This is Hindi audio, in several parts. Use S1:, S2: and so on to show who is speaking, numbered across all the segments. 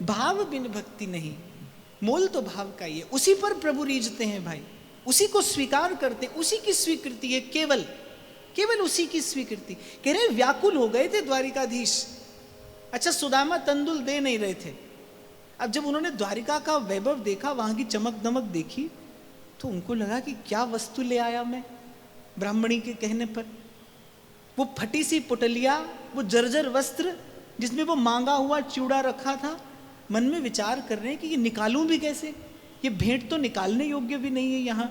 S1: भाव बिन भक्ति नहीं, मोल तो भाव का ही है। उसी पर प्रभु रीझते हैं भाई, उसी को स्वीकार करते, उसी की स्वीकृति है, केवल केवल उसी की स्वीकृति। कह रहे व्याकुल हो गए थे द्वारिकाधीश। अच्छा, सुदामा तंदुल दे नहीं रहे थे। अब जब उन्होंने द्वारिका का वैभव देखा, वहां की चमक दमक देखी, तो उनको लगा कि क्या वस्तु ले आया मैं ब्राह्मणी के कहने पर। वो फटी सी पुटलिया, वो जर्जर वस्त्र जिसमें वो मांगा हुआ चूड़ा रखा था, मन में विचार कर रहे हैं कि ये निकालूं भी कैसे, ये भेंट तो निकालने योग्य भी नहीं है यहाँ।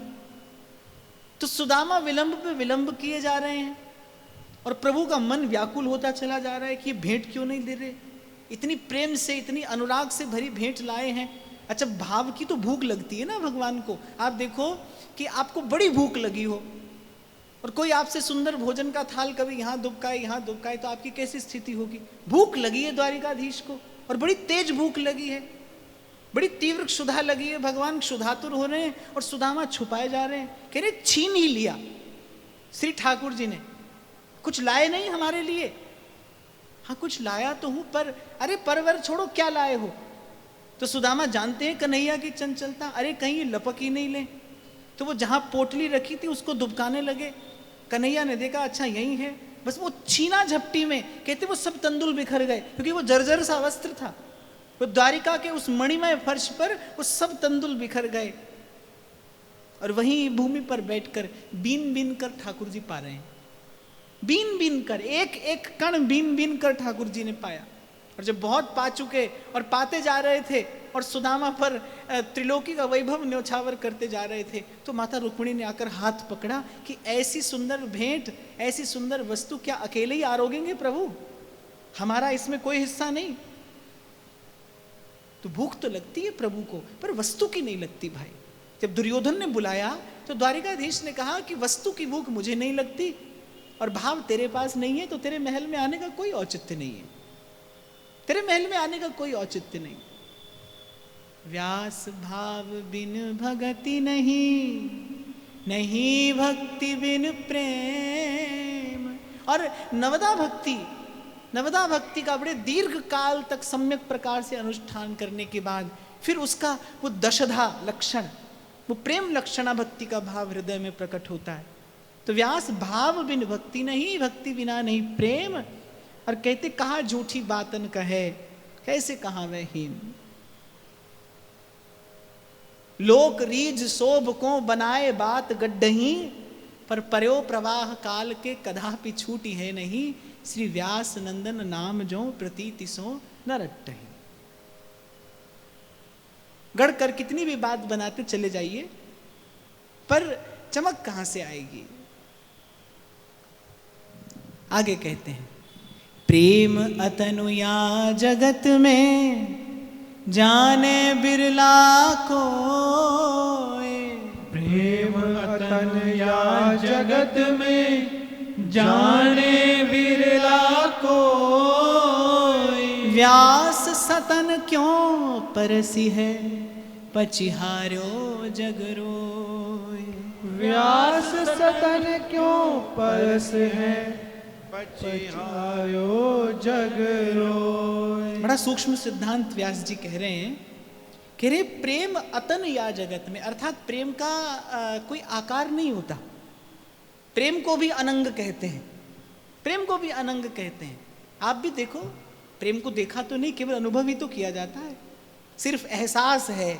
S1: तो सुदामा विलंब पे विलंब किए जा रहे हैं और प्रभु का मन व्याकुल होता चला जा रहा है कि ये भेंट क्यों नहीं दे रहे, इतनी प्रेम से इतनी अनुराग से भरी भेंट लाए हैं। अच्छा, भाव की तो भूख लगती है ना भगवान को। आप देखो कि आपको बड़ी भूख लगी हो और कोई आपसे सुंदर भोजन का थाल कभी यहाँ दुबकाए यहाँ दुबकाए, तो आपकी कैसी स्थिति होगी। भूख लगी है द्वारिकाधीश को, और बड़ी तेज भूख लगी है, बड़ी तीव्र क्षुधा लगी है। भगवान क्षुधातुर हो रहे हैं और सुदामा छुपाए जा रहे हैं। कह रहे छीन ही लिया श्री ठाकुर जी ने, कुछ लाए नहीं हमारे लिए। हाँ, कुछ लाया तो हूं, पर अरे परवर छोड़ो, क्या लाए हो। तो सुदामा जानते हैं कन्हैया की चंचलता, अरे कहीं ये लपक ही नहीं ले। तो वो जहां पोटली रखी थी उसको दुबकाने लगे। कन्हैया ने देखा अच्छा यही है, बस वो छीना झपटी में, कहते वो सब तंदुल बिखर गए, क्योंकि वो जर्जर सा वस्त्र था। वो द्वारिका के उस मणिमय फर्श पर वो सब तंदुल बिखर गए, और वहीं भूमि पर बैठकर बीन बीन कर ठाकुर जी पा रहे हैं। बीन बीन कर, एक एक कण बीन बीन कर ठाकुर जी ने पाया। और जब बहुत पा चुके और पाते जा रहे थे और सुदामा पर त्रिलोकी का वैभव न्योछावर करते जा रहे थे, तो माता रुक्मिणी ने आकर हाथ पकड़ा कि ऐसी सुंदर भेंट, ऐसी सुंदर वस्तु क्या अकेले ही आरोगेंगे प्रभु, हमारा इसमें कोई हिस्सा नहीं। तो भूख तो लगती है प्रभु को, पर वस्तु की नहीं लगती भाई। जब दुर्योधन ने बुलाया तो द्वारिकाधीश ने कहा कि वस्तु की भूख मुझे नहीं लगती, और भाव तेरे पास नहीं है, तो तेरे महल में आने का कोई औचित्य नहीं है, तेरे महल में आने का कोई औचित्य नहीं। व्यास भाव बिन भगति नहीं, नहीं भक्ति बिन प्रेम। और नवदा भक्ति, नवदा भक्ति का बड़े दीर्घ काल तक सम्यक प्रकार से अनुष्ठान करने के बाद फिर उसका वो दशधा लक्षण, वो प्रेम लक्षणा भक्ति का भाव हृदय में प्रकट होता है। तो व्यास भाव बिन भक्ति नहीं, भक्ति बिना नहीं प्रेम। और कहते कहा झूठी बातन कहे, कैसे कहा वह हीन। लोक रीज शोभ को बनाए बात गड्ढही, पर पर्यो प्रवाह काल के कदापि छूटी है नहीं। श्री व्यास नंदन नाम जो प्रतीति सो न रट्टही। गढ़ कर कितनी भी बात बनाते चले जाइए, पर चमक कहां से आएगी। आगे कहते हैं प्रेम अतनुया जगत में जाने बिरला को।
S2: प्रेम अतनुया जगत में जाने बिरला को।
S1: व्यास सतन क्यों परसी है, पचिहारो जग रोय।
S2: व्यास सतन क्यों परस है, पचिहारो जग रोय।
S1: बड़ा सूक्ष्म सिद्धांत व्यास जी कह रहे हैं। कह रहे प्रेम अतन या जगत में, अर्थात प्रेम का कोई आकार नहीं होता। प्रेम को भी अनंग कहते हैं, प्रेम को भी अनंग कहते हैं। आप भी देखो, प्रेम को देखा तो नहीं, केवल अनुभव ही तो किया जाता है। सिर्फ एहसास है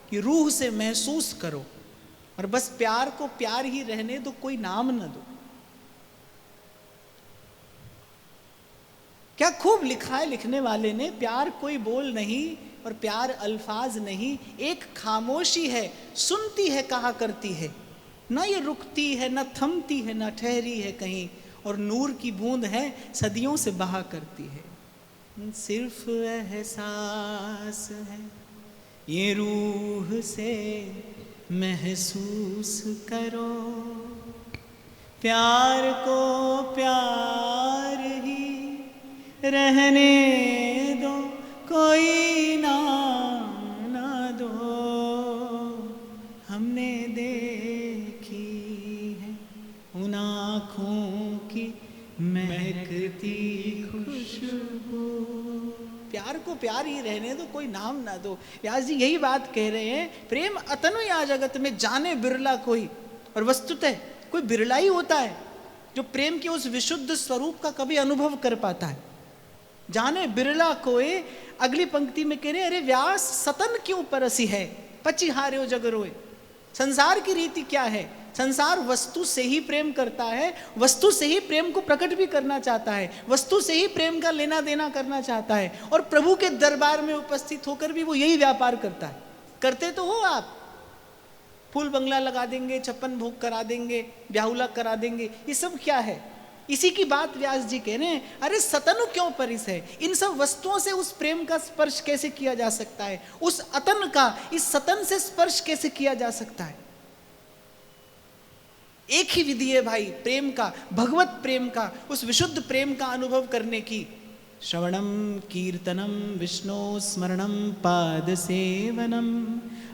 S1: कि रूह से महसूस करो, और बस प्यार को प्यार ही रहने दो, कोई नाम न दो। क्या खूब लिखा है लिखने वाले ने, प्यार कोई बोल नहीं और प्यार अल्फाज नहीं, एक खामोशी है सुनती है कहा करती है, ना ये रुकती है न थमती है न ठहरी है कहीं, और नूर की बूंद है सदियों से बहा करती है। सिर्फ एहसास है ये रूह से महसूस करो, प्यार को प्यार ही रहने दो, कोई नाम ना दो। हमने देखी है उन आँखों की महकती खुशबू। प्यार प्यार को प्यार ही रहने दो, कोई नाम ना दो। व्यास जी यही बात कह रहे हैं, प्रेम अतनु या जगत में जाने बिरला कोई। और वस्तुतः कोई बिरला ही होता है जो प्रेम के उस विशुद्ध स्वरूप का कभी अनुभव कर पाता है। जाने बिरला कोई। अगली पंक्ति में कह रहे, अरे व्यास सतन क्यों परसी है, पची हार्यो जग रोए। संसार की रीति क्या है? संसार वस्तु से ही प्रेम करता है, वस्तु से ही प्रेम को प्रकट भी करना चाहता है, वस्तु से ही प्रेम का लेना देना करना चाहता है। और प्रभु के दरबार में उपस्थित होकर भी वो यही व्यापार करता है। करते तो हो आप, फूल बंगला लगा देंगे, छप्पन भोग करा देंगे, ब्याहुला करा देंगे, ये सब क्या है? इसी की बात व्यास जी कह रहे हैं, अरे सतनु क्यों परिस है? इन सब वस्तुओं से उस प्रेम का स्पर्श कैसे किया जा सकता है? उस अतन का इस सतन से स्पर्श कैसे किया जा सकता है? एक ही विधि है भाई प्रेम का, भगवत प्रेम का, उस विशुद्ध प्रेम का अनुभव करने की। श्रवणम कीर्तनम विष्णु स्मरणम पाद सेवनम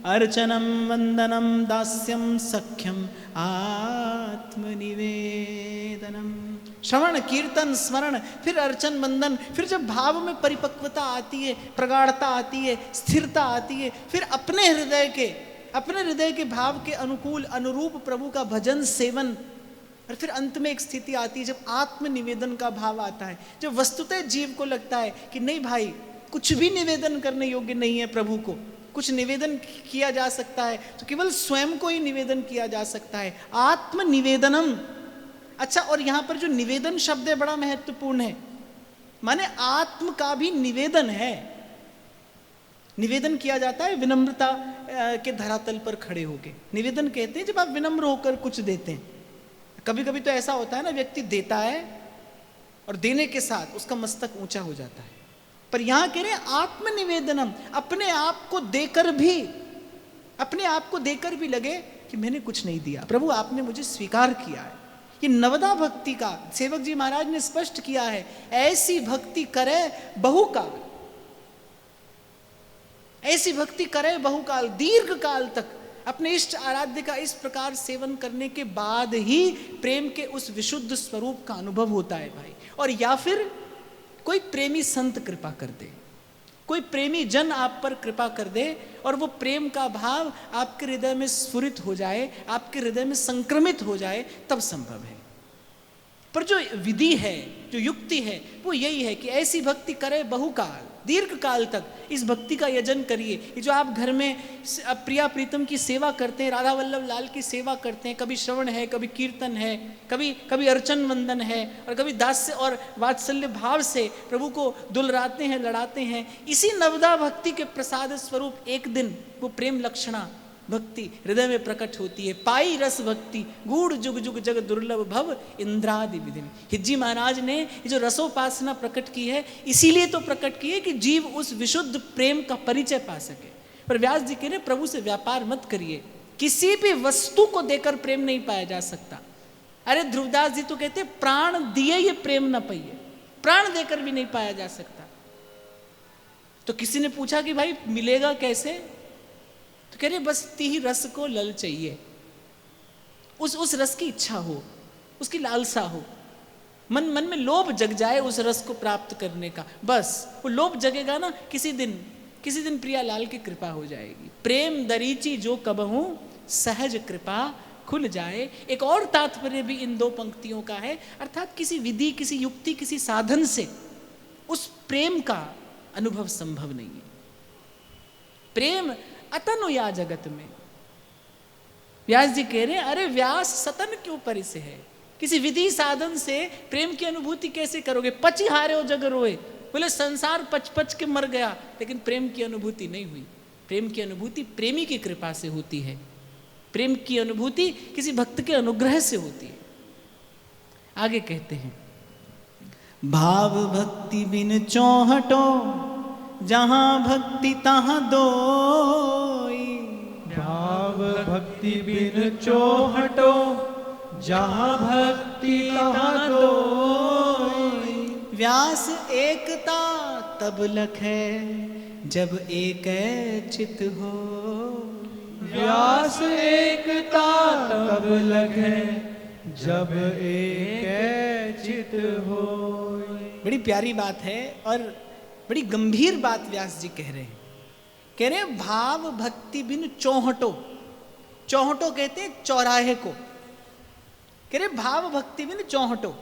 S1: अर्चनम वंदनम दास्यम सख्यम आत्मनिवेदनम। श्रवण कीर्तन स्मरण, फिर अर्चन वंदन, फिर जब भाव में परिपक्वता आती है, प्रगाढ़ता आती है, स्थिरता आती है, फिर अपने हृदय के भाव के अनुकूल अनुरूप प्रभु का भजन सेवन, और फिर अंत में एक स्थिति आती है जब आत्मनिवेदन का भाव आता है, जब वस्तुतः जीव को लगता है कि नहीं भाई कुछ भी निवेदन करने योग्य नहीं है प्रभु को, कुछ निवेदन किया जा सकता है तो केवल स्वयं को ही निवेदन किया जा सकता है। आत्मनिवेदनम। अच्छा, और यहां पर जो निवेदन शब्द है बड़ा महत्वपूर्ण है, माने आत्म का भी निवेदन है। निवेदन किया जाता है विनम्रता के धरातल पर खड़े होकर। निवेदन कहते हैं जब आप विनम्र होकर कुछ देते हैं। कभी कभी तो ऐसा होता है ना, व्यक्ति देता है और देने के साथ उसका मस्तक ऊंचा हो जाता है, पर यहां कह रहे हैं आत्मनिवेदनम, अपने आप को देकर भी लगे कि मैंने कुछ नहीं दिया, प्रभु आपने मुझे स्वीकार किया है। ये नवदा भक्ति का सेवक जी महाराज ने स्पष्ट किया है, ऐसी भक्ति करे बहुकाल, ऐसी भक्ति करे बहुकाल, दीर्घ काल तक अपने इष्ट आराध्य का इस प्रकार सेवन करने के बाद ही प्रेम के उस विशुद्ध स्वरूप का अनुभव होता है भाई। और या फिर कोई प्रेमी संत कृपा कर दे, कोई प्रेमी जन आप पर कृपा कर दे और वो प्रेम का भाव आपके हृदय में स्फुरित हो जाए, आपके हृदय में संक्रमित हो जाए, तब संभव है। पर जो विधि है, जो युक्ति है, वो यही है कि ऐसी भक्ति करे बहुकाल, दीर्घ काल तक इस भक्ति का यजन करिए। ये जो आप घर में प्रिया प्रीतम की सेवा करते हैं, राधा वल्लभ लाल की सेवा करते हैं, कभी श्रवण है, कभी कीर्तन है, कभी अर्चन वंदन है, और कभी दास्य और वात्सल्य भाव से प्रभु को दुलराते हैं, लड़ाते हैं, इसी नवदा भक्ति के प्रसाद स्वरूप एक दिन वो प्रेम लक्षणा भक्ति हृदय में प्रकट होती है। पाई रस भक्ति गूढ़ जुग जुग जग दुर्लभ भव इंद्रादि विधि। हिज्जी महाराज ने ये जो रसोपासना प्रकट की है, इसीलिए तो प्रकट की है कि जीव उस विशुद्ध प्रेम का परिचय पा सके। पर व्यास जी कह रहे प्रभु से व्यापार मत करिए, किसी भी वस्तु को देकर प्रेम नहीं पाया जा सकता। अरे ध्रुवदास जी तो कहते प्राण दिए ये प्रेम न पाइए, प्राण देकर भी नहीं पाया जा सकता। तो किसी ने पूछा कि भाई मिलेगा कैसे, तो कह रहे बस ती रस को लल चाहिए, उस रस की इच्छा हो, उसकी लालसा हो, मन में लोभ जग जाए उस रस को प्राप्त करने का, बस वो लोभ जगेगा ना, किसी दिन प्रिया लाल की कृपा हो जाएगी। प्रेम दरीची जो कबहूं सहज कृपा खुल जाए। एक और तात्पर्य भी इन दो पंक्तियों का है, अर्थात किसी विधि, किसी युक्ति, किसी साधन से उस प्रेम का अनुभव संभव नहीं है। प्रेम अतनु या जगत में। व्यास जी कह रहे हैं अरे व्यास सतन क्यों परिस है, किसी विधि साधन से प्रेम की अनुभूति कैसे करोगे? पची हारे हो जग रोए। बोले संसार पच के मर गया, लेकिन प्रेम की अनुभूति नहीं हुई। प्रेम की अनुभूति प्रेमी की कृपा से होती है, प्रेम की अनुभूति किसी भक्त के अनुग्रह से होती है। आगे कहते हैं भाव भक्ति बिन चौहटो जहां भक्ति तहां दोई।
S2: भाव भक्ति बिन चौहटो जहां भक्ति तहां दोई।
S1: व्यास एकता तब लखै जब एक चित हो।
S2: व्यास एकता तब लखै जब एक चित हो।
S1: बड़ी प्यारी बात है। और बड़ी गंभीर बात व्यास जी कह रहे हैं। कह रहे हैं भाव भक्ति बिन चौहटो, चौहटो कहते हैं चौराहे को। कह रहे भाव भक्ति बिन चौहटो,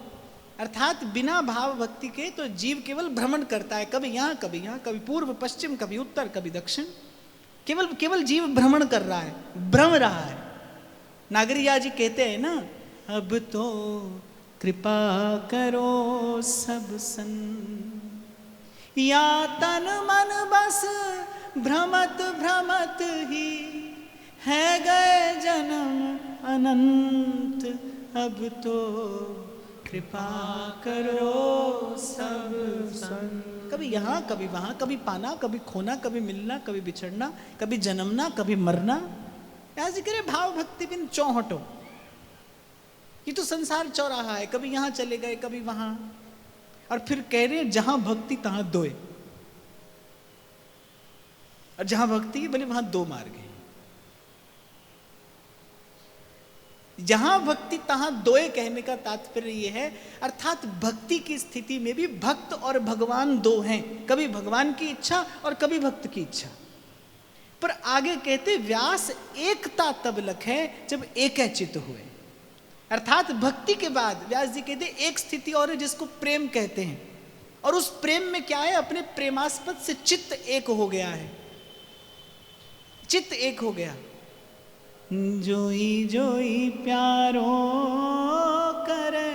S1: अर्थात बिना भाव भक्ति के तो जीव केवल भ्रमण करता है, कभी यहाँ कभी यहाँ, कभी पूर्व पश्चिम, कभी उत्तर कभी दक्षिण, केवल केवल जीव भ्रमण कर रहा है, भ्रम रहा है। नागरिया जी कहते हैं ना, अब तो कृपा करो सब सन, या तन मन बस भ्रमत भ्रमत ही है गए जन्म अनंत, अब तो कृपा करो सब सन। कभी यहाँ कभी वहाँ, कभी पाना कभी खोना, कभी मिलना कभी बिछड़ना, कभी जन्मना कभी मरना। ऐसे करे भाव भक्ति बिन चौहटो, ये तो संसार चौराहा है, कभी यहाँ चले गए कभी वहाँ। और फिर कह रहे हैं जहां भक्ति तहां दोए, और जहां भक्ति है बोले वहां दो मार्ग हैं। जहां भक्ति तहां दोए कहने का तात्पर्य यह है, अर्थात भक्ति की स्थिति में भी भक्त और भगवान दो हैं, कभी भगवान की इच्छा और कभी भक्त की इच्छा। पर आगे कहते व्यास एकता तब लखै जब एक चित्त हुए, अर्थात भक्ति के बाद व्यास जी कहते एक स्थिति और है जिसको प्रेम कहते हैं, और उस प्रेम में क्या है, अपने प्रेमास्पद से चित्त एक हो गया है, चित्त एक हो गया। जोई जोई प्यारो करे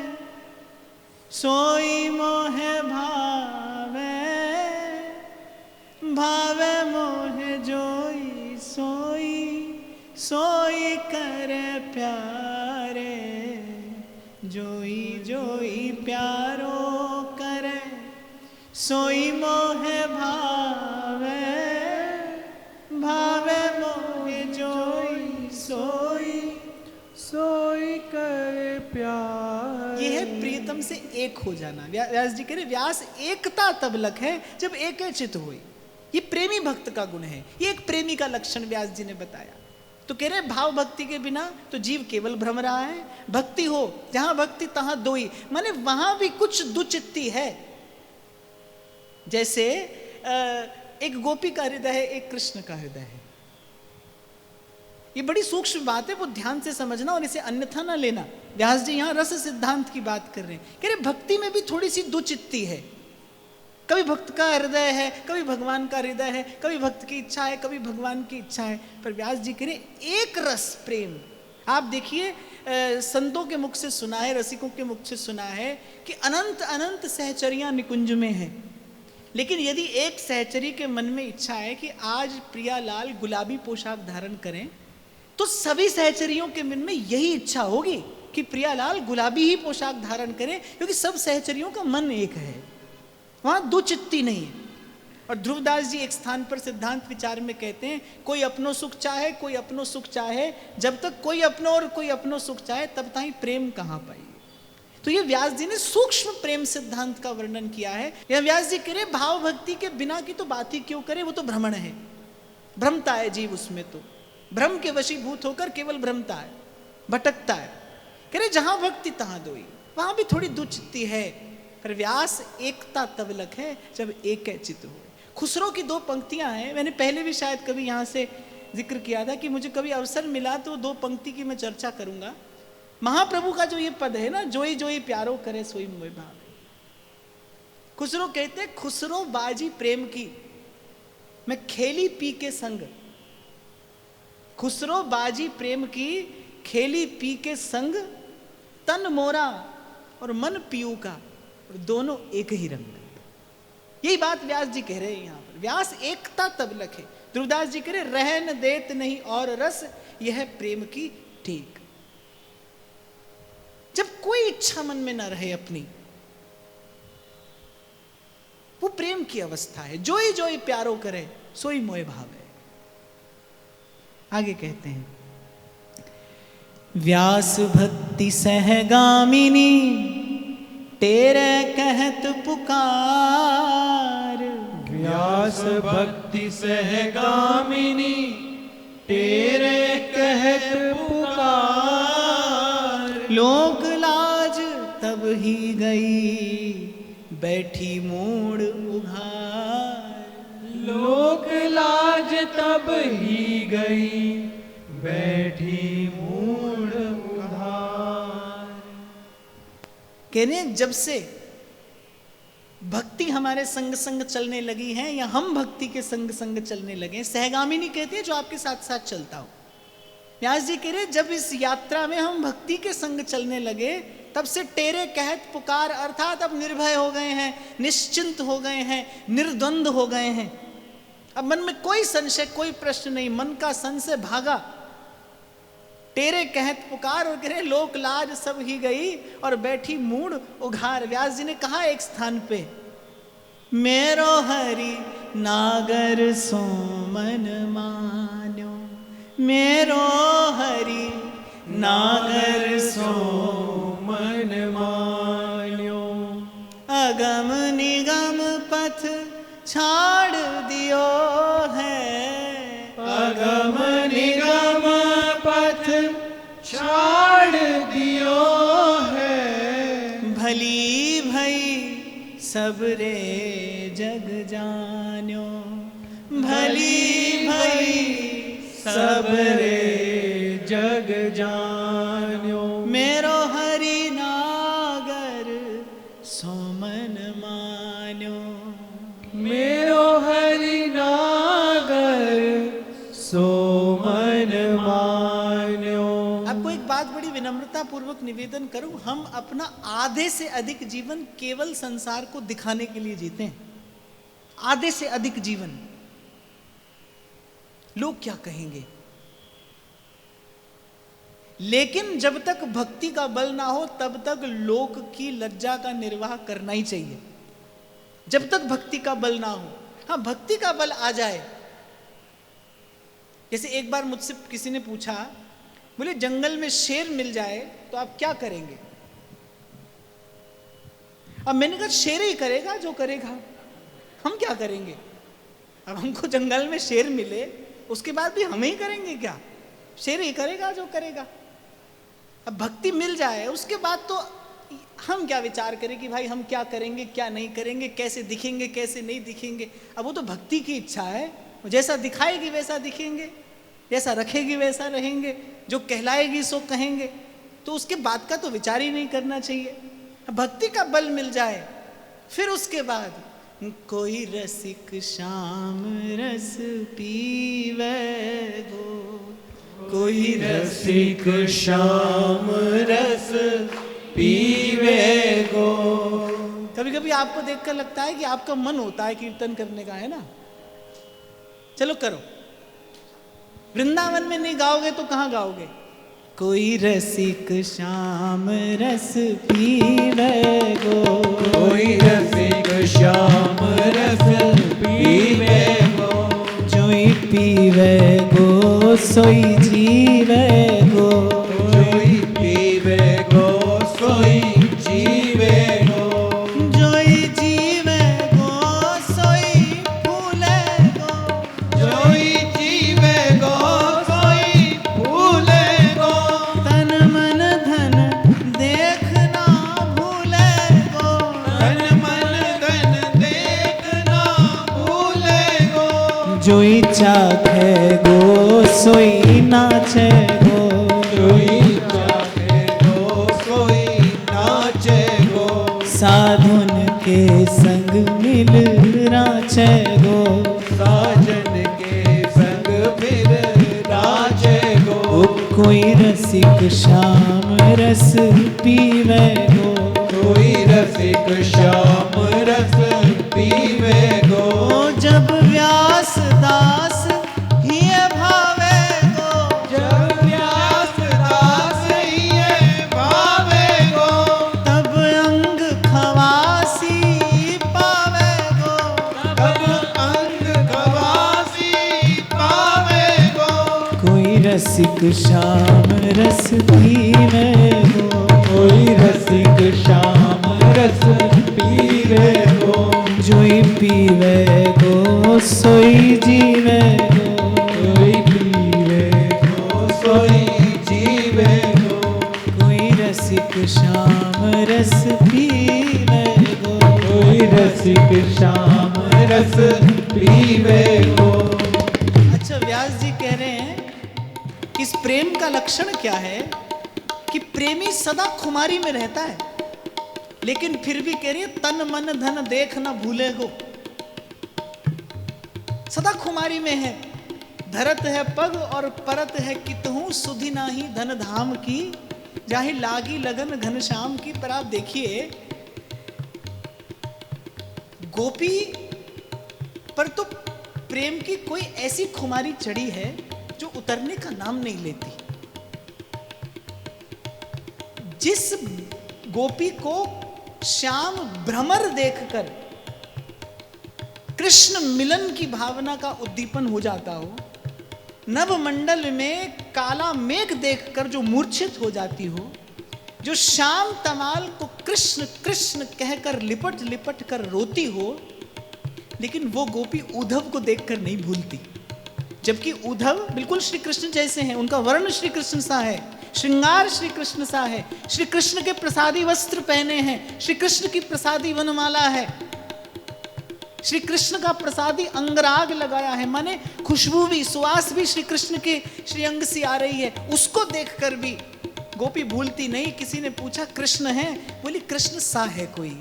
S1: सोई मोहे भावे, भावे मोहे जोई सोई, सोई करे प्यारे। जोई जोई प्यारो करे सोई मोहे भावे, भावे मोहे जोई सोई,
S2: सोई करे प्यार।
S1: ये है प्रियतम से एक हो जाना। व्यास जी कह रहे व्यास एकता तब लख है जब एक चित हुई। ये प्रेमी भक्त का गुण है, ये एक प्रेमी का लक्षण व्यास जी ने बताया। तो कह रहे भाव भक्ति के बिना तो जीव केवल भ्रम रहा है, भक्ति हो जहां भक्ति तहां दोई, माने वहां भी कुछ दुचित्ती है। जैसे एक गोपी का हृदय है, एक कृष्ण का हृदय है। ये बड़ी सूक्ष्म बात है, वो ध्यान से समझना और इसे अन्यथा ना लेना। व्यास जी यहाँ रस सिद्धांत की बात कर रहे हैं, कह रहे भक्ति में भी थोड़ी सी दुचित्ती है। कभी भक्त का हृदय है, कभी भगवान का हृदय है, कभी भक्त की इच्छा है, कभी भगवान की इच्छा है। पर व्यास जी कह रहे एक रस प्रेम। आप देखिए संतों के मुख से सुना है, रसिकों के मुख से सुना है कि अनंत अनंत सहचरियां निकुंज में हैं, लेकिन यदि एक सहचरी के मन में इच्छा है कि आज प्रियालाल गुलाबी पोशाक धारण करें, तो सभी सहचरियों के मन में यही इच्छा होगी कि प्रियालाल गुलाबी ही पोशाक धारण करें, क्योंकि सब सहचरियों का मन एक है, वहां दो चित्ती नहीं है। और ध्रुवदास जी एक स्थान पर सिद्धांत विचार में कहते हैं, कोई अपनो सुख चाहे, कोई अपनो सुख चाहे, जब तक कोई अपनो और कोई अपनो सुख चाहे तब तक प्रेम कहां पाई। तो ये व्यास जी ने सूक्ष्म प्रेम सिद्धांत का वर्णन किया है। यह व्यास जी कह रहे भाव भक्ति के बिना की तो बात ही क्यों करे, वो तो भ्रमण है, भ्रमता है जीव, उसमें तो भ्रम के वशीभूत होकर केवल भ्रमता है, भटकता है। कह रहे जहां भक्ति तहां दोई, वहां भी थोड़ी दुचित्ती है। पर व्यास एकता तब लख है जब एक चित्त हो। खुसरो की दो पंक्तियां हैं, मैंने पहले भी शायद कभी यहां से जिक्र किया था कि मुझे कभी अवसर मिला तो दो पंक्ति की मैं चर्चा करूंगा। महाप्रभु का जो ये पद है ना, जोई जोई प्यारो करे सोई मोह भाव, खुसरो कहते खुसरो बाजी प्रेम की मैं खेली पी के संग। खुसरो बाजी प्रेम की खेली पी के संग, तन मोरा और मन पीयू का, और दोनों एक ही रंग। यही बात व्यास जी कह रहे हैं यहां पर। व्यास एकता तब लखे, ध्रुवदास जी कह रहे रहन देत नहीं और रस, यह प्रेम की ठीक। जब कोई इच्छा मन में ना रहे अपनी, वो प्रेम की अवस्था है। जोई जोई प्यारो करे सोई मोह भाव है। आगे कहते हैं, व्यास भक्ति सहगामिनी तेरे कहत पुकार।
S2: व्यास भक्ति सहगामिनी तेरे कहत पुकार।
S1: लोक लाज तब ही गई बैठी मूड उघार।
S2: तब ही गई बैठी मूढ़ उधार।
S1: कह रहे हैं जब से भक्ति हमारे संग संग चलने लगी है, या हम भक्ति के संग संग चलने लगे, सहगामिनी कहते हैं जो आपके साथ साथ चलता हो। व्यास जी कह रहे जब इस यात्रा में हम भक्ति के संग चलने लगे, तब से टेरे कहत पुकार, अर्थात अब निर्भय हो गए हैं, निश्चिंत हो गए हैं, निर्द्वंद हो गए हैं। अब मन में कोई संशय, कोई प्रश्न नहीं, मन का संशय भागा। टेरे कहत पुकार, और कह रहे लोक लाज सब ही गई और बैठी मूढ़ उघार। व्यास जी ने कहा एक स्थान पे, मेरो हरि नागर सो मन मान्यो, मेरो हरि नागर सो
S2: मन मान्यो।
S1: अगम निगम पथ छाड़ दियो है,
S2: अगम निगम पथ छाड़ दियो है।
S1: भली भई सबरे जग जान्यो, भली भई
S2: सबरे जग जान्यो।
S1: मेरो हरि नागर सो मन मान्यो,
S2: मेरो हरि नागर सो मन मान्यो।
S1: आपको एक बात बड़ी विनम्रता पूर्वक निवेदन करूं, हम अपना आधे से अधिक जीवन केवल संसार को दिखाने के लिए जीते हैं। आधे से अधिक जीवन। लोग क्या कहेंगे? लेकिन जब तक भक्ति का बल ना हो, तब तक लोक की लज्जा का निर्वाह करना ही चाहिए। जब तक भक्ति का बल ना हो। हाँ, भक्ति का बल आ जाए। जैसे एक बार मुझसे किसी ने पूछा, बोले जंगल में शेर मिल जाए तो आप क्या करेंगे? अब मैंने कहा शेर ही करेगा जो करेगा, हम क्या करेंगे? अब हमको जंगल में शेर मिले, उसके बाद भी हम ही करेंगे क्या? शेर ही करेगा जो करेगा। अब भक्ति मिल जाए, उसके बाद तो हम क्या विचार करें कि भाई हम क्या करेंगे, क्या नहीं करेंगे, कैसे दिखेंगे, कैसे नहीं दिखेंगे। अब वो तो भक्ति की इच्छा है, जैसा दिखाएगी वैसा दिखेंगे, जैसा रखेगी वैसा रहेंगे, जो कहलाएगी सो कहेंगे। तो उसके बाद का तो विचार ही नहीं करना चाहिए। भक्ति का बल मिल जाए, फिर उसके बाद कोई रसिक श्याम रस पीवे गो, कोई
S2: रसिक श्याम रस पीवे गो।
S1: कभी कभी आपको देखकर लगता है कि आपका मन होता है कीर्तन करने का, है ना? चलो करो। वृंदावन में नहीं गाओगे तो कहाँ गाओगे? कोई रसिक श्याम रस पीवे गो,
S2: कोई रसिक श्याम रस पीवे गो।
S1: जोई पीवे गो सोई जीवे गो,
S2: जोई पीवे गो सोई जीवे गो।
S1: जोई जीवे गो सोई फूले गो,
S2: जोई जीवे गो सोई फूले गो।
S1: तन मन धन देखना भूले गो,
S2: तन मन धन देखना भूले गो।
S1: जोई चाखे गो सोई नाचे गो,
S2: जोई चाहे गो सोई नाचे गो।
S1: साधुन के संग मिल राचे गो,
S2: साजन के संग फिर नाचे गो।
S1: कोई रसिक श्याम रस पीवे गो,
S2: कोई रसिक श्याम रस पीवे गो।
S1: जब व्यास दास ही भावे गो,
S2: जब व्यास दास ये भावे गो।
S1: तब अंग खवासी पावे गो,
S2: तब अंग खवासी पावे गो।
S1: कोई रसिक श्याम रस पीवे गो,
S2: कोई रसिक श्याम रस पीवे गो।
S1: जोई पीवे गो सोई जीवे गो,
S2: कोई पीवे गो सोई जीवे गो।
S1: कोई रसिक श्याम रस पीवे गो,
S2: कोई रसिक श्याम रस पीवे गो।
S1: व्यास जी कह रहे हैं कि इस प्रेम का लक्षण क्या है कि प्रेमी सदा खुमारी में रहता है, लेकिन फिर भी कह रही है तन मन धन देख न भूले गो। सदा खुमारी में है, धरत है पग और परत है कितहूं, सुधि नाही धन धाम की, जाहि लागी लगन घनश्याम की। पर आप देखिए गोपी पर तो प्रेम की कोई ऐसी खुमारी चढ़ी है जो उतरने का नाम नहीं लेती। जिस गोपी को श्याम भ्रमर देखकर कृष्ण मिलन की भावना का उद्दीपन हो जाता हो, नभ मंडल में काला मेघ देखकर जो मूर्छित हो जाती हो, जो श्याम तमाल को कृष्ण कृष्ण कहकर लिपट लिपट कर रोती हो, लेकिन वो गोपी उद्धव को देखकर नहीं भूलती। जबकि उद्धव बिल्कुल श्री कृष्ण जैसे हैं, उनका वर्ण श्री कृष्ण सा है, श्रृंगार श्री कृष्ण सा है, श्री कृष्ण के प्रसादी वस्त्र पहने हैं, श्री कृष्ण की प्रसादी वनमाला है, श्री कृष्ण का प्रसादी अंगराग लगाया है, माने खुशबू भी सुवास भी श्री कृष्ण के श्री अंग से आ रही है। उसको देखकर भी गोपी भूलती नहीं। किसी ने पूछा कृष्ण है? बोली कृष्ण सा है कोई,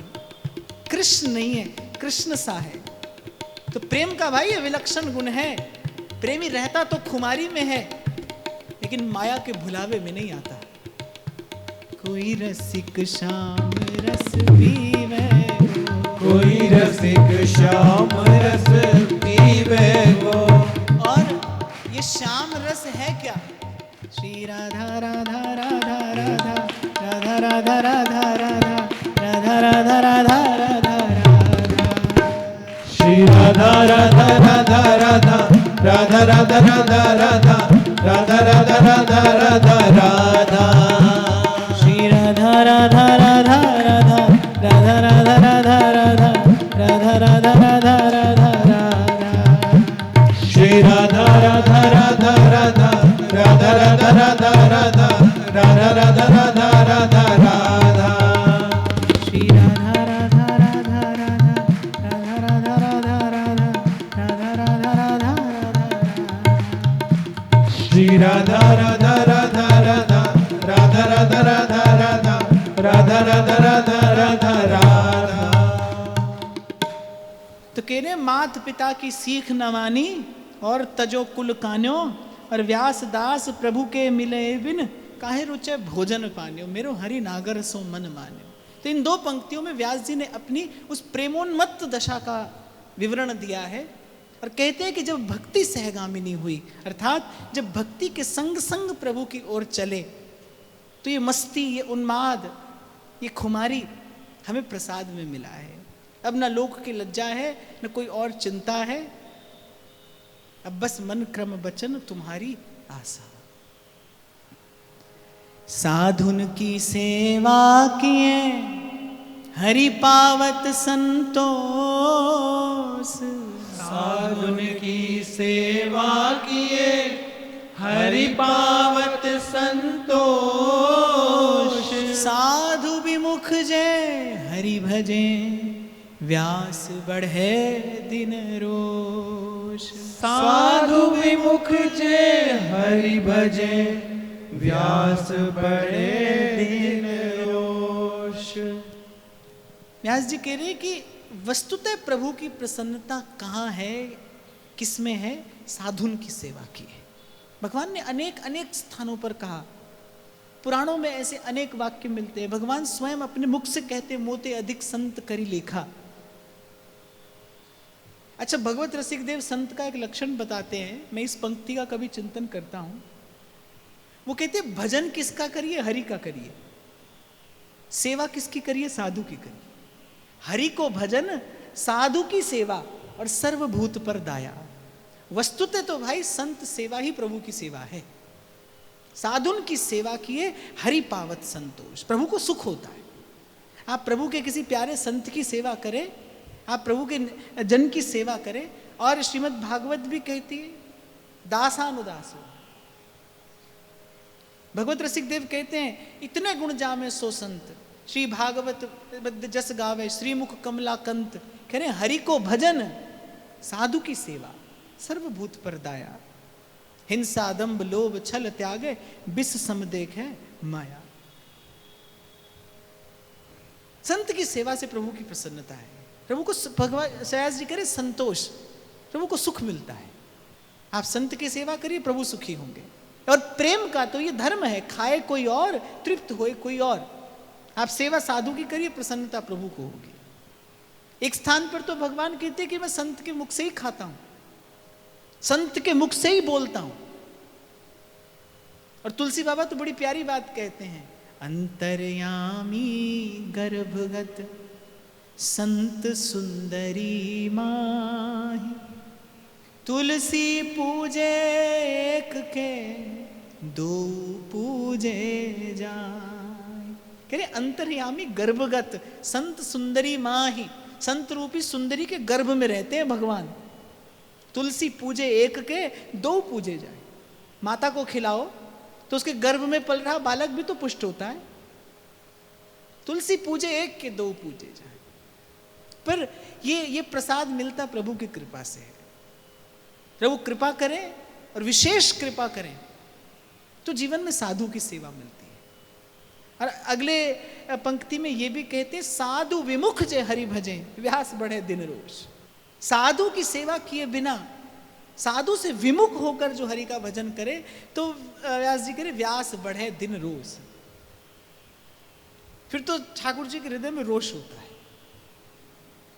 S1: कृष्ण नहीं है, कृष्ण सा है। तो प्रेम का भाई ये विलक्षण गुण है। प्रेमी रहता तो खुमारी में है, लेकिन माया के भुलावे में नहीं आता। कोई रसिक श्याम रस पीवे,
S2: कोई रसिक श्याम रस पीवे गो।
S1: और ये श्याम रस है क्या? श्री राधा राधा राधा राधा राधा राधा राधा राधा राधा राधा राधा
S2: श्री राधा राधा राधा राधा राधा राधा राधा राधा राधा राधा राधा राधा राधा
S1: श्री राधा राधा राधा राधा राधा राधा राधा राधा राधा राधा राधा राधा राधा
S2: श्री राधा राधा राधा राधा राधा राधा राधा राधा राधा राधा राधा राधा राधा
S1: श्री राधा राधा राधा राधा राधा राधा राधा राधा राधा राधा
S2: श्री राधा राधा राधा राधा राधा राधा राधा राधा राधा राधा राधा राधा राधा।
S1: तो कह रहे मात पिता की सीख न मानी और तजो कुल कान्यो, और व्यास दास प्रभु के मिले बिन काहे रुचे भोजन पान्यो, मेरो हरि नागर सो मन मान्यो। तो इन दो पंक्तियों में व्यास जी ने अपनी उस प्रेमोन्मत्त दशा का विवरण दिया है और कहते हैं कि जब भक्ति सहगामिनी हुई, अर्थात जब भक्ति के संग संग प्रभु की ओर चले, तो ये मस्ती, ये उन्माद, ये खुमारी हमें प्रसाद में मिला है। अब ना लोक की लज्जा है, न कोई और चिंता है, अब बस मन क्रम बचन तुम्हारी आशा। साधुन की सेवा किए हरि पावत संतोष,
S2: साधुन की सेवा किए हरि पावत संतोष,
S1: साधु विमुख जय हरि भजे व्यास बढ़े दिन रोष।
S2: साधु विमुख जय हरि भजे व्यास बढ़े दिन रोष।
S1: व्यास जी कह रहे हैं कि वस्तुतः प्रभु की प्रसन्नता कहाँ है, किसमें है? साधुन की सेवा की है। भगवान ने अनेक अनेक स्थानों पर कहा, पुराणों में ऐसे अनेक वाक्य मिलते हैं। भगवान स्वयं अपने मुख से कहते मोते अधिक संत करी लेखा। अच्छा, भगवत रसिक देव संत का एक लक्षण बताते हैं, मैं इस पंक्ति का कभी चिंतन करता हूं। वो कहते भजन किसका करिए? हरि का करिए। सेवा किसकी करिए? साधु की करिए। हरि को भजन, साधु की सेवा और सर्वभूत पर दाया। वस्तुतः तो भाई संत सेवा ही प्रभु की सेवा है। साधुन की सेवा किए हरि पावत संतोष, प्रभु को सुख होता है। आप प्रभु के किसी प्यारे संत की सेवा करें, आप प्रभु के जन की सेवा करें। और श्रीमद् भागवत भी कहती है दासानुदास हो। भगवत रसिक देव कहते हैं इतने गुण जामे सो संत, श्री भागवत जस गावे श्रीमुख कमला कंत। कह रहे हरि को भजन, साधु की सेवा, सर्वभूत पर दाया। हिंसा दंभ लोभ छल त्यागे, बिस सम देखे माया। संत की सेवा से प्रभु की प्रसन्नता है, प्रभु को भगवान व्यास जी करे संतोष, प्रभु को सुख मिलता है। आप संत की सेवा करिए, प्रभु सुखी होंगे। और प्रेम का तो ये धर्म है, खाए कोई और तृप्त होए कोई और। आप सेवा साधु की करिए, प्रसन्नता प्रभु को होगी। एक स्थान पर तो भगवान कहते हैं कि मैं संत के मुख से ही खाता हूं, संत के मुख से ही बोलता हूं। और तुलसी बाबा तो बड़ी प्यारी बात कहते हैं, अंतर्यामी गर्भगत संत सुंदरी माही, तुलसी पूजे एक के दो पूजे जाए। कह रहे अंतर्यामी गर्भगत संत सुंदरी माही, संत रूपी सुंदरी के गर्भ में रहते हैं भगवान। तुलसी पूजे एक के दो पूजे जाए। माता को खिलाओ तो उसके गर्भ में पल रहा बालक भी तो पुष्ट होता है। तुलसी पूजे एक के दो पूजे जाए। पर ये प्रसाद मिलता प्रभु की कृपा से है। प्रभु कृपा करें और विशेष कृपा करें तो जीवन में साधु की सेवा मिलती है। और अगले पंक्ति में ये भी कहते हैं, साधु विमुख जे हरि भजे, व्यास बढ़े दिन रोज। साधु की सेवा किए बिना, साधु से विमुख होकर जो हरि का भजन करे तो व्यास जी करे व्यास बढ़े दिन रोज। फिर तो ठाकुर जी के हृदय में रोष होता है।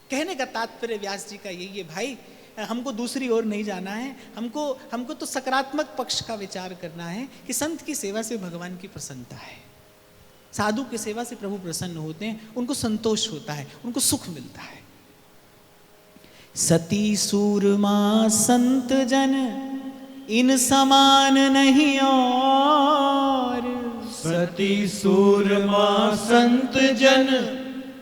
S1: कहने का तात्पर्य व्यास जी का यही है, भाई हमको दूसरी ओर नहीं जाना है, हमको तो सकारात्मक पक्ष का विचार करना है कि संत की सेवा से भगवान की प्रसन्नता है। साधु की सेवा से प्रभु प्रसन्न होते हैं, उनको संतोष होता है, उनको सुख मिलता है। सती सूरमा संत जन इन समान नहीं और,
S2: सती सूरमा संत जन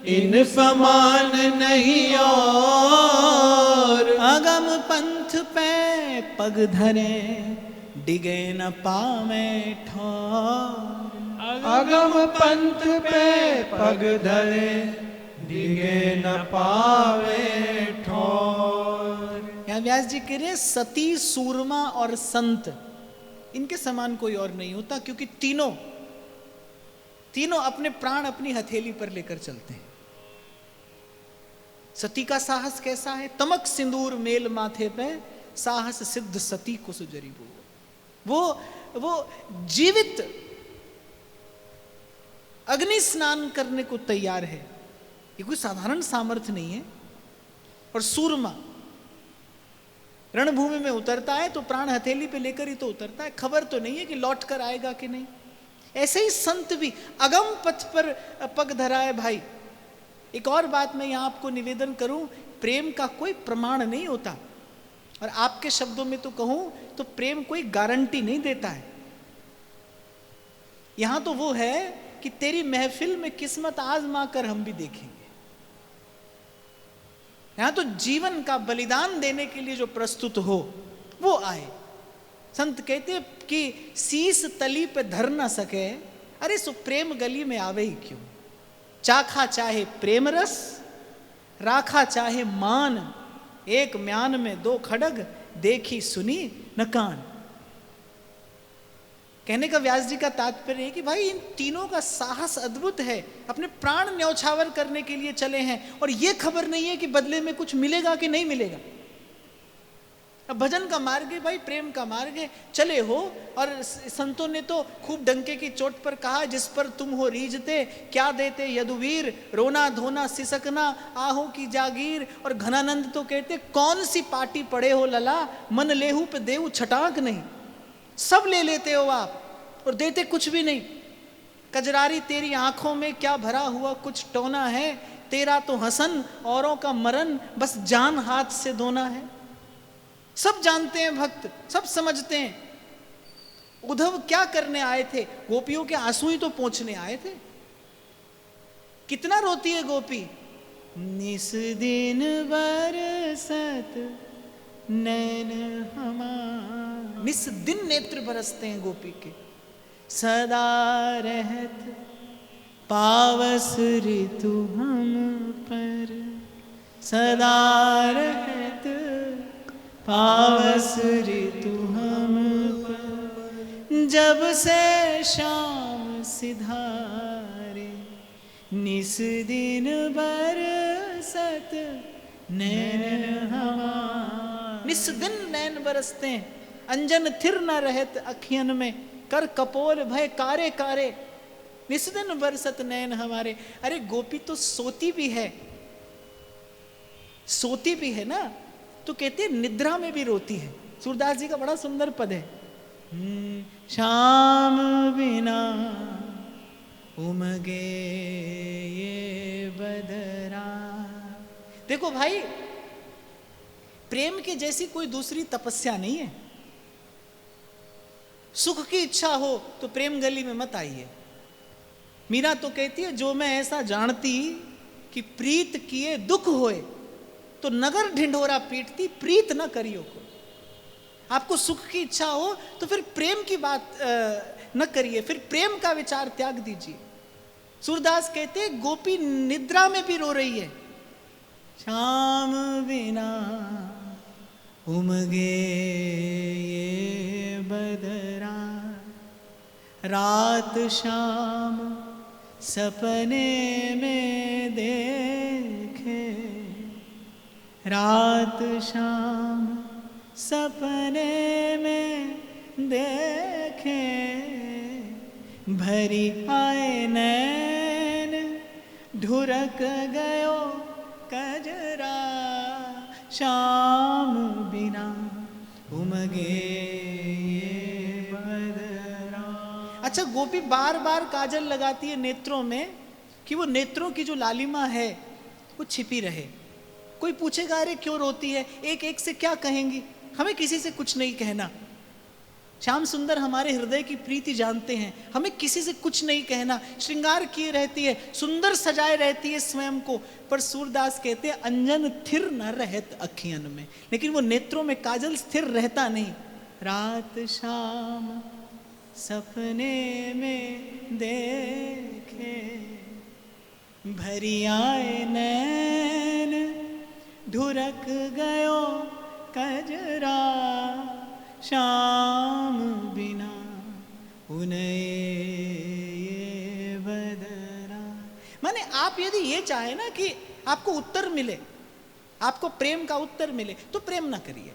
S2: इन समान नहीं और,
S1: अगम पंथ पे पग धरे डिगे न पावे ठोर।
S2: अगम पंथ पे पग धरे डिगे न पावे ठोर।
S1: यहाँ व्यास जी कह रहे सती सूरमा और संत इनके समान कोई और नहीं होता, क्योंकि तीनों अपने प्राण अपनी हथेली पर लेकर चलते हैं। सती का साहस कैसा है, तमक सिंदूर मेल माथे पे साहस सिद्ध सती को सुजरी वो जीवित अग्नि स्नान करने को तैयार है। ये कोई साधारण सामर्थ्य नहीं है। और सूरमा रणभूमि में उतरता है तो प्राण हथेली पे लेकर ही तो उतरता है, खबर तो नहीं है कि लौट कर आएगा कि नहीं। ऐसे ही संत भी अगम पथ पर पग धरा है। भाई एक और बात मैं यहां आपको निवेदन करूं, प्रेम का कोई प्रमाण नहीं होता। और आपके शब्दों में तो कहूं तो प्रेम कोई गारंटी नहीं देता है। यहां तो वो है कि तेरी महफिल में किस्मत आजमा कर हम भी देखेंगे। यहां तो जीवन का बलिदान देने के लिए जो प्रस्तुत हो वो आए। संत कहते हैं कि शीस तली पे धर ना सके, अरे सो प्रेम गली में आवे ही क्यों। चाखा चाहे प्रेम रस, राखा चाहे मान, एक म्यान में दो खड़ग, देखी सुनी न कान। कहने का व्यास जी का तात्पर्य है कि भाई इन तीनों का साहस अद्भुत है, अपने प्राण न्यौछावर करने के लिए चले हैं और ये खबर नहीं है कि बदले में कुछ मिलेगा कि नहीं मिलेगा। अब भजन का मार्ग है भाई, प्रेम का मार्ग है, चले हो। और संतों ने तो खूब डंके की चोट पर कहा, जिस पर तुम हो रीझते क्या देते यदुवीर, रोना धोना सिसकना आहो की जागीर। और घनानंद तो कहते कौन सी पार्टी पड़े हो लला, मन लेहू पे देऊ छटाक नहीं। सब ले लेते हो आप और देते कुछ भी नहीं। कजरारी तेरी आंखों में क्या भरा हुआ कुछ टोना है, तेरा तो हसन औरों का मरण, बस जान हाथ से धोना है। सब जानते हैं भक्त, सब समझते हैं। उद्धव क्या करने आए थे, गोपियों के आंसू ही तो पोंछने आए थे। कितना रोती है गोपी, निस दिन बरसत नैन हमार, निस दिन नेत्र बरसते हैं गोपी के। सदा रहत पावस ऋतु हम पर, सदा रहत पावस ऋतु हम पर। जब से शाम सिधारे निस दिन बरसत नैन हमारे। निस दिन नैन बरसते हैं, अंजन थिर न रहत अखियन में, कर कपोल भय कारे कारे, निस दिन बरसत नैन हमारे। अरे गोपी तो सोती भी है, सोती भी है ना, तो कहते हैं निद्रा में भी रोती है। सूरदास जी का बड़ा सुंदर पद है, शाम बिना उमगे ये बदरा। देखो भाई, प्रेम की जैसी कोई दूसरी तपस्या नहीं है। सुख की इच्छा हो तो प्रेम गली में मत आइए। मीरा तो कहती है, जो मैं ऐसा जानती कि प्रीत किए दुख होए, तो नगर ढिंढोरा पीटती, प्रीत न करियो को। आपको सुख की इच्छा हो तो फिर प्रेम की बात न करिए, फिर प्रेम का विचार त्याग दीजिए। सूरदास कहते हैं, गोपी निद्रा में भी रो रही है। शाम बिना उमगे ये बदरा, रात शाम सपने में देखे, रात शाम सपने में देखे, भरी आए नैन ढुरक गयो कजरा, शाम बिना उमगे ये बदरा। अच्छा, गोपी बार बार काजल लगाती है नेत्रों में कि वो नेत्रों की जो लालिमा है वो छिपी रहे। कोई पूछेगा, अरे क्यों रोती है, एक एक से क्या कहेंगी? हमें किसी से कुछ नहीं कहना। श्याम सुंदर हमारे हृदय की प्रीति जानते हैं, हमें किसी से कुछ नहीं कहना। श्रृंगार किए रहती है, सुंदर सजाए रहती है स्वयं को, पर सूरदास कहते हैं, अंजन थिर न रहत अखियन में, लेकिन वो नेत्रों में काजल स्थिर रहता नहीं। रात शाम सपने में देखे, भरी आए नैन ढुरक गयो कजरा, शाम बिना उन्हें ये बदरा। माने आप यदि ये चाहे ना कि आपको उत्तर मिले, आपको प्रेम का उत्तर मिले, तो प्रेम ना करिए।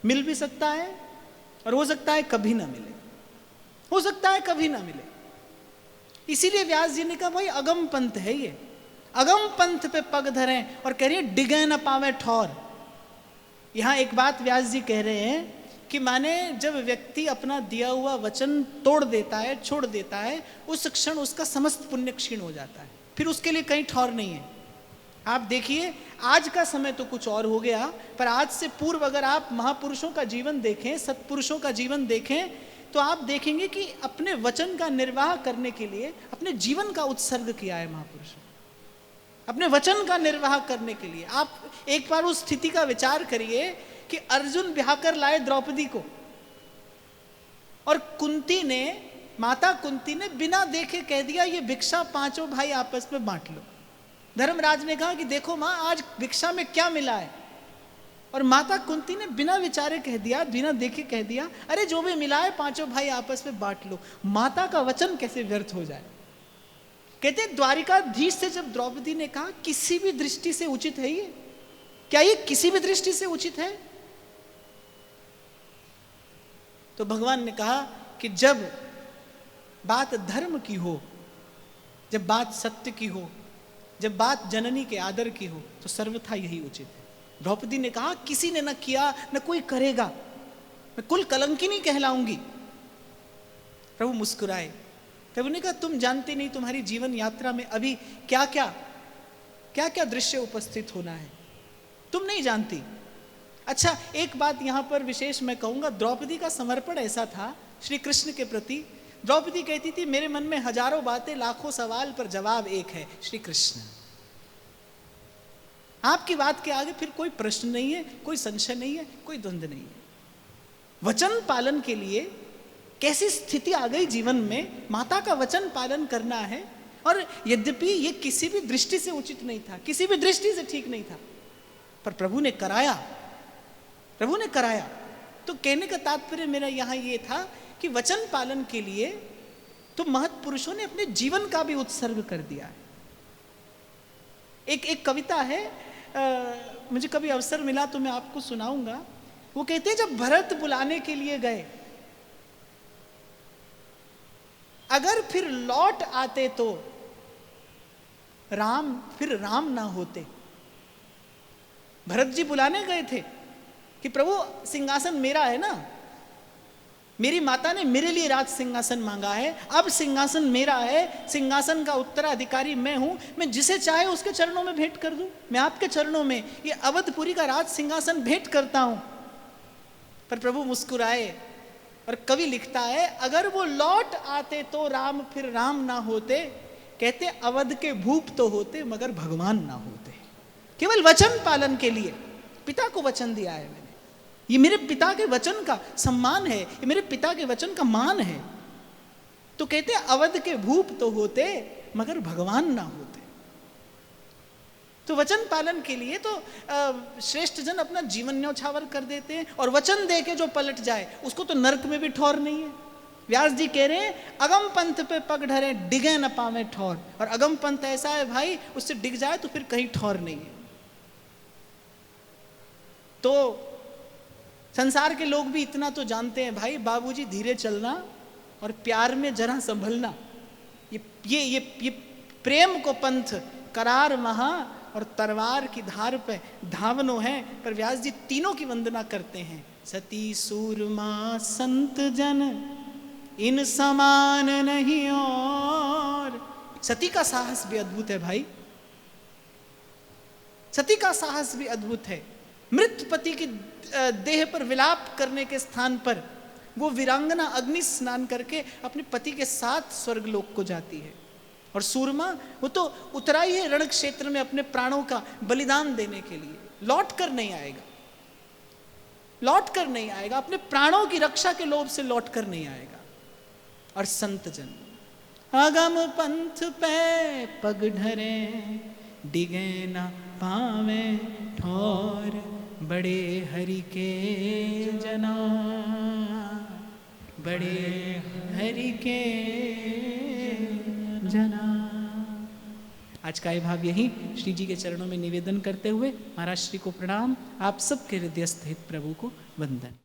S1: मिल भी सकता है और हो सकता है कभी ना मिले, हो सकता है कभी ना मिले। इसीलिए व्यास जी ने कहा, भाई अगम पंथ है ये, अगम पंथ पे पग धरें, और कह रही है डिगे ना पावे ठौर। यहां एक बात व्यास जी कह रहे हैं कि माने जब व्यक्ति अपना दिया हुआ वचन तोड़ देता है, छोड़ देता है, उस क्षण उसका समस्त पुण्य क्षीण हो जाता है, फिर उसके लिए कहीं ठौर नहीं है। आप देखिए, आज का समय तो कुछ और हो गया, पर आज से पूर्व अगर आप महापुरुषों का जीवन देखें, सत्पुरुषों का जीवन देखें, तो आप देखेंगे कि अपने वचन का निर्वाह करने के लिए अपने जीवन का उत्सर्ग किया है महापुरुषों। अपने वचन का निर्वाह करने के लिए आप एक बार उस स्थिति का विचार करिए कि अर्जुन ब्याह कर लाए द्रौपदी को, और कुंती ने, माता कुंती ने बिना देखे कह दिया, ये भिक्षा पांचों भाई आपस में बांट लो। धर्मराज ने कहा कि देखो मां, आज भिक्षा में क्या मिला है, और माता कुंती ने बिना विचारे कह दिया, बिना देखे कह दिया, अरे जो भी मिला है पांचों भाई आपस में बांट लो। माता का वचन कैसे व्यर्थ हो जाए। कहते द्वारिकाधीश से जब द्रौपदी ने कहा, किसी भी दृष्टि से उचित है ये, क्या ये किसी भी दृष्टि से उचित है? तो भगवान ने कहा कि जब बात धर्म की हो, जब बात सत्य की हो, जब बात जननी के आदर की हो, तो सर्वथा यही उचित है। द्रौपदी ने कहा, किसी ने न किया न कोई करेगा, मैं कुल कलंकिनी कहलाऊंगी। प्रभु मुस्कुराए। प्रभु ने कहा, तुम जानते नहीं तुम्हारी जीवन यात्रा में अभी क्या क्या दृश्य उपस्थित होना है, तुम नहीं जानती। अच्छा, एक बात यहां पर विशेष मैं कहूंगा, द्रौपदी का समर्पण ऐसा था श्री कृष्ण के प्रति। द्रौपदी कहती थी, मेरे मन में हजारों बातें, लाखों सवाल, पर जवाब एक है, श्री कृष्ण। आपकी बात के आगे फिर कोई प्रश्न नहीं है, कोई संशय नहीं है, कोई द्वंद्व नहीं है। वचन पालन के लिए कैसी स्थिति आ गई जीवन में, माता का वचन पालन करना है, और यद्यपि ये किसी भी दृष्टि से उचित नहीं था, किसी भी दृष्टि से ठीक नहीं था, पर प्रभु ने कराया, प्रभु ने कराया। तो कहने का तात्पर्य मेरा यहां ये था कि वचन पालन के लिए तो महत्पुरुषों ने अपने जीवन का भी उत्सर्ग कर दिया है। एक कविता है, मुझे कभी अवसर मिला तो मैं आपको सुनाऊंगा। वो कहते हैं, जब भरत बुलाने के लिए गए, अगर फिर लौट आते तो फिर राम ना होते। भरत जी बुलाने गए थे कि प्रभु सिंहासन मेरा है ना, मेरी माता ने मेरे लिए राज सिंहासन मांगा है, अब सिंहासन मेरा है, सिंहासन का उत्तराधिकारी मैं हूं, मैं जिसे चाहे उसके चरणों में भेंट कर दूं। मैं आपके चरणों में ये अवधपुरी का राज सिंहासन भेंट करता हूं। पर प्रभु मुस्कुराए और कवि लिखता है, अगर वो लौट आते तो फिर राम ना होते। कहते अवध के भूप तो होते मगर भगवान ना होते। केवल वचन पालन के लिए पिता को वचन दिया है मैंने, ये मेरे पिता के वचन का सम्मान है, ये मेरे पिता के वचन का मान है। तो कहते अवध के भूप तो होते मगर भगवान ना होते। तो वचन पालन के लिए तो श्रेष्ठ जन अपना जीवन न्यौछावर कर देते हैं, और वचन दे के जो पलट जाए उसको तो नरक में भी ठौर नहीं है। व्यास जी कह रहे हैं, अगम पंथ पे पग ढरे डिगे न पावे ठौर। और अगम पंथ ऐसा है भाई, उससे डिग जाए तो फिर कहीं ठौर नहीं है। तो संसार के लोग भी इतना तो जानते हैं भाई, बाबूजी धीरे चलना और प्यार में जरा संभलना। ये प्रेम को पंथ करार महा और तलवार की धार पे धावनो है। पर व्यास जी तीनों की वंदना करते हैं, सती सूरमा संत जन इन समान नहीं और। सती का साहस भी अद्भुत है भाई, सती का साहस भी अद्भुत है। मृत पति की देह पर विलाप करने के स्थान पर वो वीरांगना अग्नि स्नान करके अपने पति के साथ स्वर्गलोक को जाती है। और सूरमा वो तो उतरा ही है रण क्षेत्र में अपने प्राणों का बलिदान देने के लिए, लौट कर नहीं आएगा, लौट कर नहीं आएगा, अपने प्राणों की रक्षा के लोभ से लौट कर नहीं आएगा। और संत जन अगम पंथ पे पग ढरे डिगे न पावे ठौर। बड़े हरि के जना, बड़े हरि के जना। आज का ये भाव यही श्री जी के चरणों में निवेदन करते हुए महाराज श्री को प्रणाम, आप सबके हृदय स्थित प्रभु को वंदन।